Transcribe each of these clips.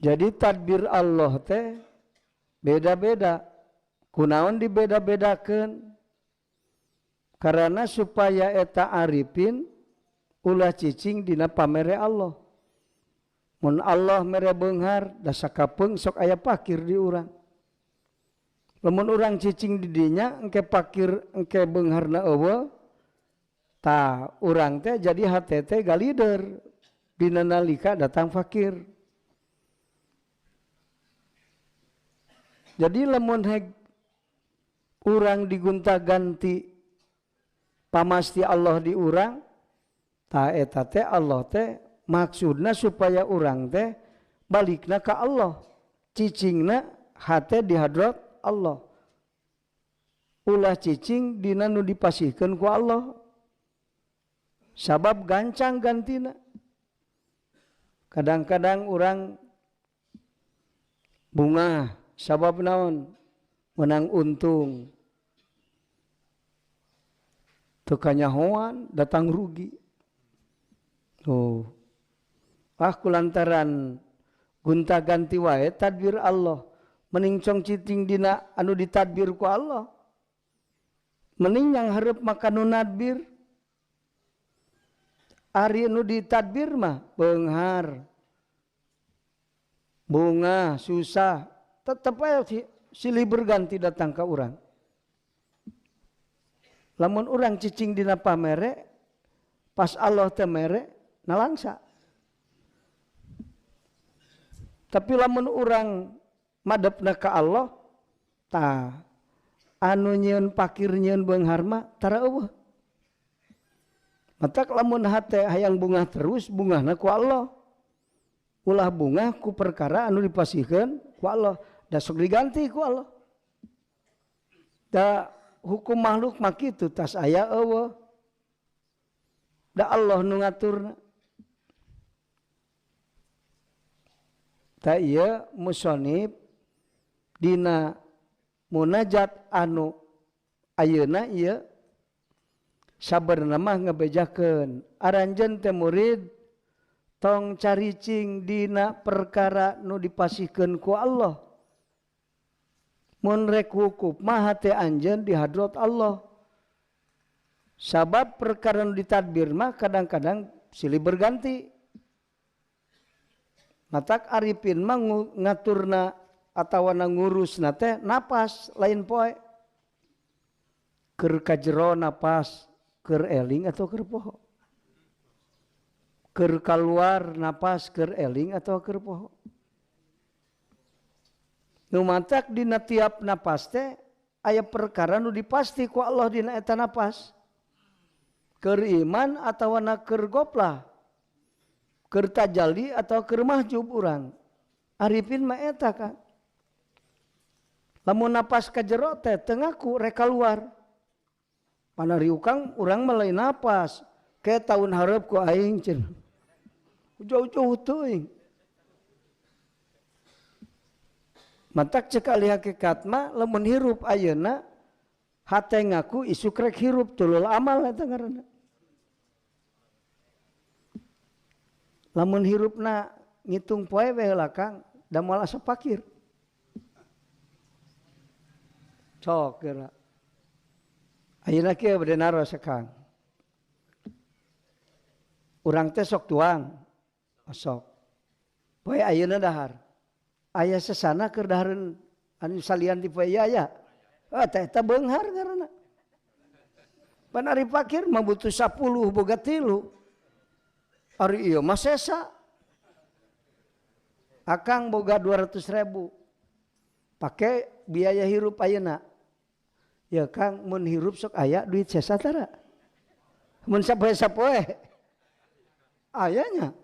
Jadi tadbir Allah teh beda-beda. Kunaon dibeda-bedakeun? Karena supaya eta arifin ulah cicing dina pamere Allah. Mun Allah mere beunghar da sakapeung sok aya pakir di urang. Lamun urang cicing di dinya engke pakir engke beungharna eueuh, tah urang teh jadi hate teh galider dina nalika datang fakir. Jadi lamun urang digunta-ganti pamasti Allah di urang, tah eta teh Allah teh maksudna supaya urang teh balikna ka Allah, cicingna hate di hadrat Allah, ulah cicing dina nu dipasihkeun ku Allah, sabab gancang gantina. Kadang-kadang urang bunga sabab naon? Menang untung. Teu kanyahoan datang rugi. Kulantaran gunta-ganti wae tadbir Allah. Mending cong citing dina anu ditadbir ku Allah. Mending yang hareup maka nu nadbir. Ari nu ditadbir mah beunghar, bunga, susah, tetep aja silih berganti datang ke urang. Lamun urang cicing dina pamere, pas Allah teu mere nalangsa. Tapi lamun urang madepna ka Allah, tah anu nyieun pakir nyieun beunghar mah tara eueuh. Matak lamun hate hayang bunga terus bungahna ku Allah. Ulah bunga ku perkara anu dipasihkeun ku Allah, da sok diganti ku Allah. Da hukum makhluk mah kitu tas aya eueuh. Da Allah nu ngaturna. Ta ieu musonib dina munajat anu ayeuna ieu sabarna mah ngabejakeun aranjeun teh murid tong caricing dina perkara nu dipasihkeun ku Allah. Mun rek wukuf mah hate anjeun di hadrat Allah. Sabab perkara nu ditadbir mah kadang-kadang silih berganti. Matak arifin mah ngaturna atawana ngurusna teh napas lain poe. Keur ka jero napas, keur eling atau keur poho. Keur kaluar napas keur eling atau keur poho. Nu mantak dina tiap napas teh aya perkara nu dipasti ku Allah dina eta napas. Keur iman atawana keur goplah. Keur tajalli atau keur mahjub urang. Arifin mah eta kan. Lamun napas ka jero teh teu ngaku rek kaluar. Panari ukang urang mah lain napas. Ke tahun hareup ku aing cenah. Jauh-jauh teuing. Matak cek ali hakikat mah lamun hirup ayeuna hate ngaku isuk rek hirup tulul amal eta ngaranna. Lamun hirupna ngitung poe we heula Kang, da moal asa pakir. Sok geura. Ayeuna kieu bade naros Kang. Urang teh sok tuang. Sok. Poe ayeuna dahar. Aya sesana keur dahareun anu salian ti poe aya. Teh eta beunghar ngaranna. Pan ari pakir mah butuh 10 boga 3. Ari ieu mah sesa. Akang boga 200.000. Pake biaya hirup ayeuna. Ya Kang mun hirup sok aya duit sesa tara. Mun sapoe-sapoe ayanya.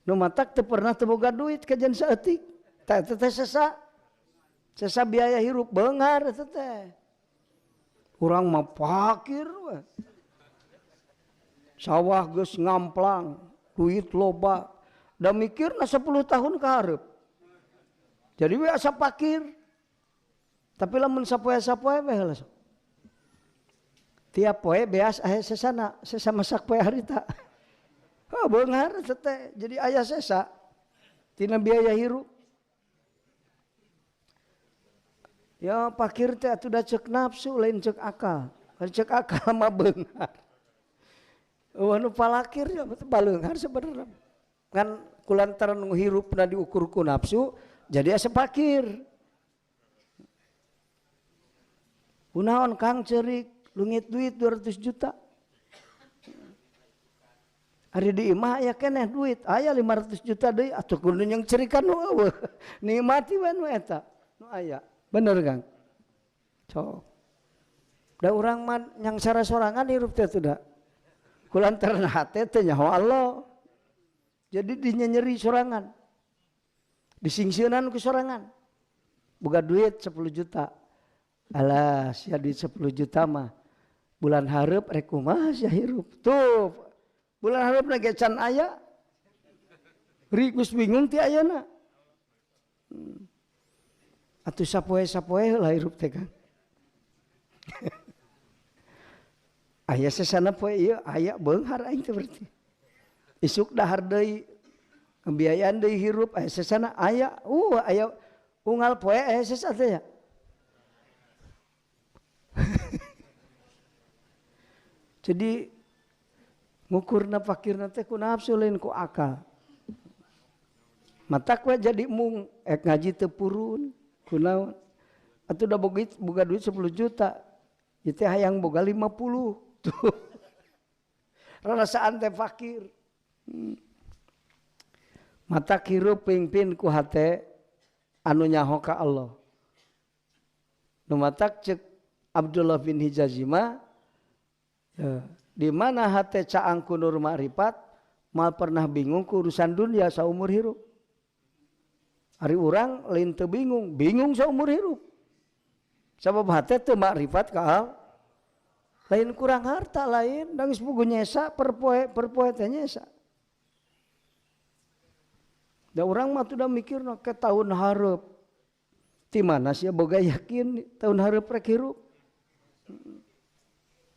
Nu matak teu pernah teu boga duit kajian saeutik. Tah eta teh sesa. Sesa biaya hirup beunghar eta teh. Urang mah fakir we. Sawah geus ngamplang, duit loba. Da mikirna 10 tahun ka hareup. Jadi we asa fakir. Tapi lamun sapoe-sapoe we heula. Tiap poe beas aya sesana, sesa masak poe harita. Beunghar teh jadi aya sesa. tina biaya hirup. Ya fakir teh atuh da cek nafsu lain cek akal. Cek akal mah beunghar. Nu palakir ya baleunghar sebenarnya. Kan kulantaran hirupna diukur ku nafsu jadi asa fakir. Kunaon Kang ceurik lungit duit 200 juta. Ari di imah aya keneh duit, aya 500 juta deui atuh kudu yang cerikan nu eueuh. Nikmati we nu eta. Nu aya. Bener Kang? Sok. Da urang mah yang sara-sorangan hirup teh teu da. Kulantaran hate teh nyaho Allah. Jadi dinya nyeri sorangan. Disingsieunan ku sorangan. Boga duit 10 juta. Alah sia duit 10 juta mah bulan hareup rek kumaha sia hirup. Tuh bulan hareup na ge can aya. Rikus bingung ti ayeuna. Atuh sapoe-sapoe lah hirup teh Kang. Aya sesana poe ieu aya beunghar aing teh berarti. Isuk dahar deui biayaan deui hirup aya sesana aya aya unggal poe aya sesana teh ya. Jadi ngukurna fakirna teh ku nafsu lain ku akal. Matak we jadi mung ngaji teu purun kunaon atuh da boga duit 10 juta ieu teh hayang boga 50 tuh. Rasaan teh fakir. Matak hirup pingpin ku hate anu nyaho ka Allah. Nu matak cek Abdullah bin Hijazima di mana hate caang ku nur ma'rifat mal pernah bingung ku urusan dunia saumur hirup. Ari urang lain teu bingung saumur hirup. Sabab hate teu ma'rifat ka Allah. Lain kurang harta lain dangis puguh nyesa perpoe teh nyesa. Da urang mah tuh mikirna ke tahun hareup. Ti mana sia boga yakin tahun hareup rek hirup.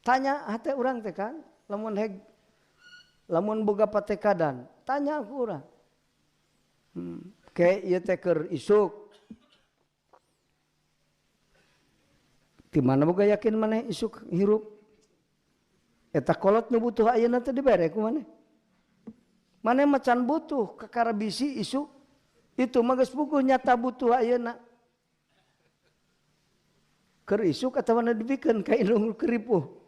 Tanya hate urang teh kan, lamun boga patekadan, tanya ku urang. Ke ieu teh keur isuk. Di mana boga yakin maneh isuk hirup? Eta kolot nu butuh ayeuna teh dibere ku maneh. Maneh macan butuh kakara bisi isuk. Itu mah geus puguh nyata butuh ayeuna. Keur isuk atawa dibikeun ka indung keripuh.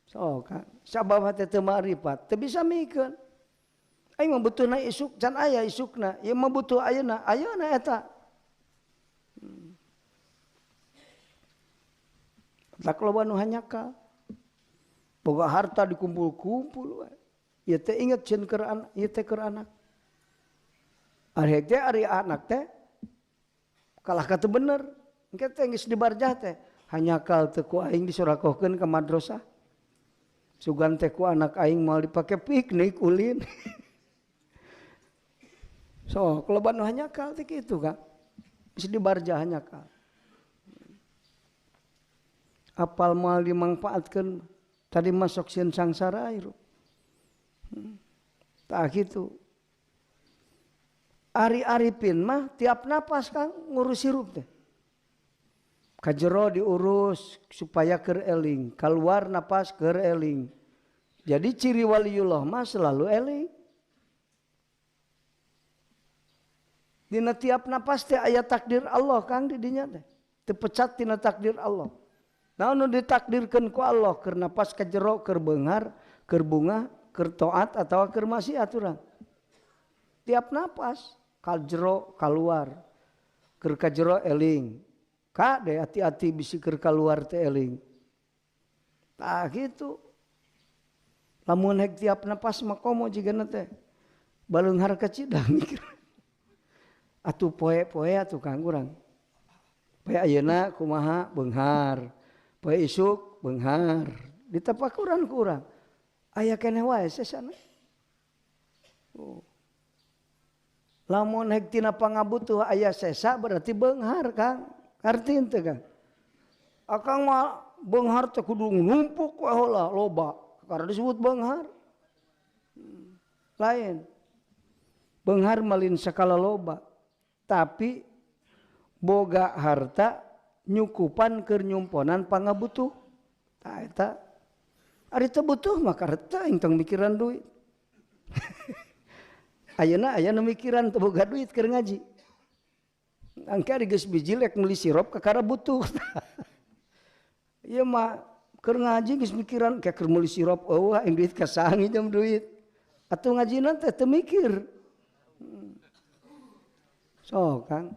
So kan sabab hate teu ma'rifat teu bisa mikeun. Aing mah butuhna isuk can aya isukna, ieu mah butuh ayeuna eta. Tak loba nu hanyakal. Boga harta dikumpul-kumpul we. Ieu teh inget ceun keur anak, ieu teh keur anak. Ari anak teh kalah ka teu bener. Engke teh geus dibarjah teh hanyakal teu ku aing disorakohkeun ka madrasah. Sugan teh ku anak aing mau dipake piknik ulin. So, kalau nu hanyakal teh kitu Kang. Geus dibarjah hanyakal. Apal moal dimangpaatkeun tadi masuk sieun sangsara hirup. Tah kitu. Ari arifin mah tiap napas Kang ngurus hirup teh. Kajero diurus supaya keur eling, keluar napas keur eling. Jadi ciri waliullah mah selalu eling. Dina tiap napas teh aya takdir Allah Kang di dinya teh. Teu pecat tina takdir Allah. Naon nu ditakdirkeun ku Allah keur napas kajero, keur beunghar, keur bunga, keur taat atawa keur maksiat urang. Tiap napas kajero kaluar, keur kajero eling. Kade hati-hati bisi keur kaluar teh eling. Tah gitu. Lamun hek tiap napas mah komo jigana teh. Baleunghar ka cidang mikir. Atuh poe-poe atuh Kang urang. Poe ayeuna kumaha beunghar. Poe isuk beunghar. Ditapakuran ku urang. Aya keneh wae sesana. Lamun hek tina pangabutuh aya sesa berarti beunghar Kang. Artiin teh Kang. Akang mah beunghar teh kudu numpuk we heula loba. Karena disebut beunghar. Lain. beunghar malin sakala loba tapi boga harta nyukupan keur nyumponan pangabutuh. Tah eta ari teu butuh mah kareta ingtang mikiran duit. Ayeuna aya nu mikiran teu boga duit keur ngaji. Angke ari geus biji lek meuli sirop kakara butuh. Ieu mah keur ngaji geus mikiran kayak keur meuli sirop eueuh aing duit ka saha ngijam duit. Atuh ngajina teh teu mikir. So Kang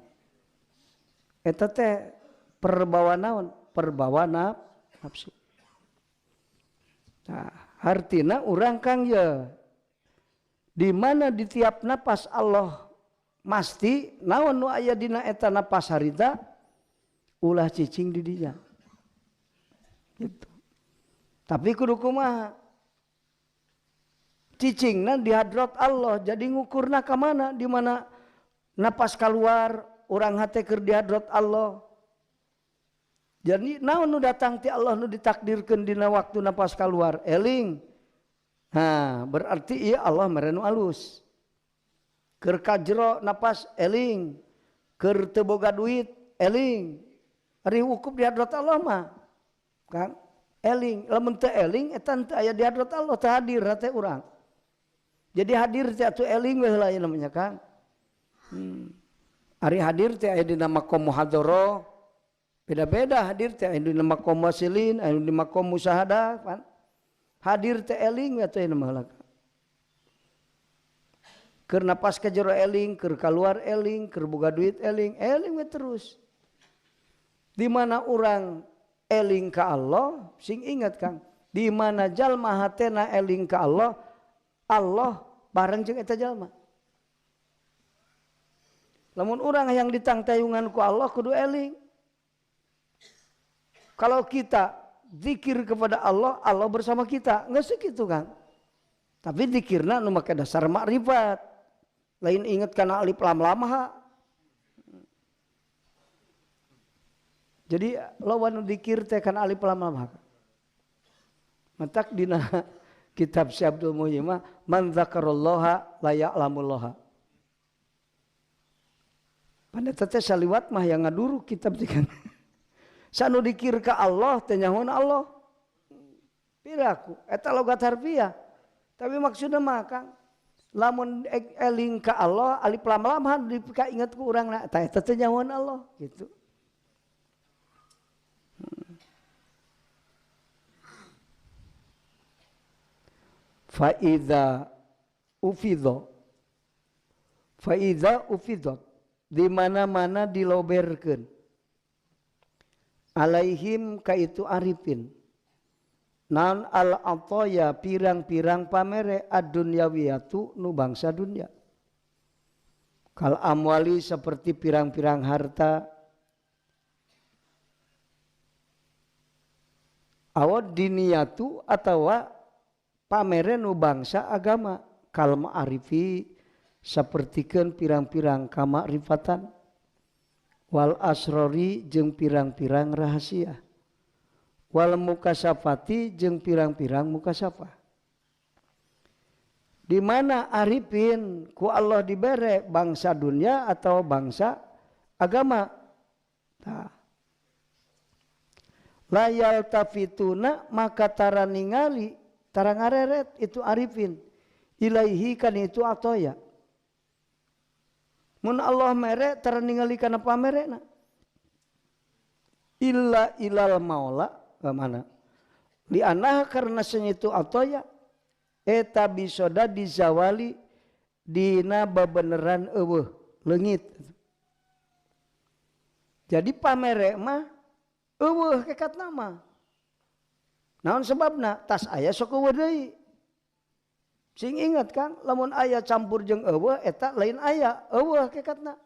eta teh perbawa naon? Perbawa nafsu. Nah, artina urang Kang ya di mana di tiap napas Allah masti naon nu aya dina eta napas harita ulah cicing di dinya. Gitu. Tapi kudu kumaha? Cicingna di hadrat Allah jadi ngukurna ka mana? Di mana napas keluar urang hate keur di hadrat Allah. Jadi naon nu datang ti Allah nu ditakdirkeun dina waktu napas keluar eling. Nah, berarti ieu Allah mere nu alus. Keur kajero napas eling, keur teu boga duit eling. Ari wukuf di hadrat Allah mah Kang eling, lamun teu eling eta teu aya di hadrat Allah teu hadir hate urang. Jadi hadir teh atuh eling we heula namanya Kang. Ari hadir teh aya dina maqam muhadharah. Beda-beda hadir teh aya dina maqam wasilin, aya dina maqam musyahadah kan. Hadir teh eling we atuh nama heula. Keur napas ka jero eling, keur kaluar eling, keur boga duit eling, eling we terus. Di mana urang eling ka Allah, sing ingat Kang, di mana jalma hatena eling ka Allah, Allah bareng jeung eta jalma. Lamun urang yang ditangtayungan ku Allah kudu eling. Kalau kita zikir kepada Allah, Allah bersama kita. Enggak segitu Kang. Tapi zikirna nu make dasar makrifat. Lain inget kana alif lam lam ha. Jadi lawan zikir teh kana alif lam lam ha. Matak dina kitab Si Abdul Muhyi mah man dzakarallaha la ya'lamullaha. Panda teh saliwat mah yang ngaduru kitab teh kan. Sanu dikir ka Allah teh nyahoan Allah. Piraku eta logat harfiah. Tapi maksudna mah Kang lamun eling ka Allah alif lam lam ha dipika inget ku urangna tah eta teh nyahoan Allah gitu. Faiza ufidot di mana-mana diloberkeun alaihim ka itu arifin naon al ataya pirang-pirang pamere ad-dunyawiyatu nu bangsa dunya kal amwali seperti pirang-pirang harta awad diniyatu atawa pamere nu bangsa agama kal ma'arifi sapertikeun pirang-pirang kamakrifatan wal asrori jeung pirang-pirang rahasia wal mukasafati jeung pirang-pirang mukasafah. Di mana arifin ku Allah dibere bangsa dunia atau bangsa agama. Nah. La yaltafituna maka tara ningali tara ngareret itu arifin ilaihi kan itu atoya. Mun Allah mere tara ningali kana pamerena. Illa ilal maula ke mana? Li anah karena senyitu atoya eta bisoda dizawali dina babeneran eueuh leungit. Jadi pamere mah eueuh kekatna mah. Naon sebabna? Tas aya sok eueuh deui. Sing ingat Kang, lamun aya campur jeung eueuh eta lain aya, eueuh kekatna.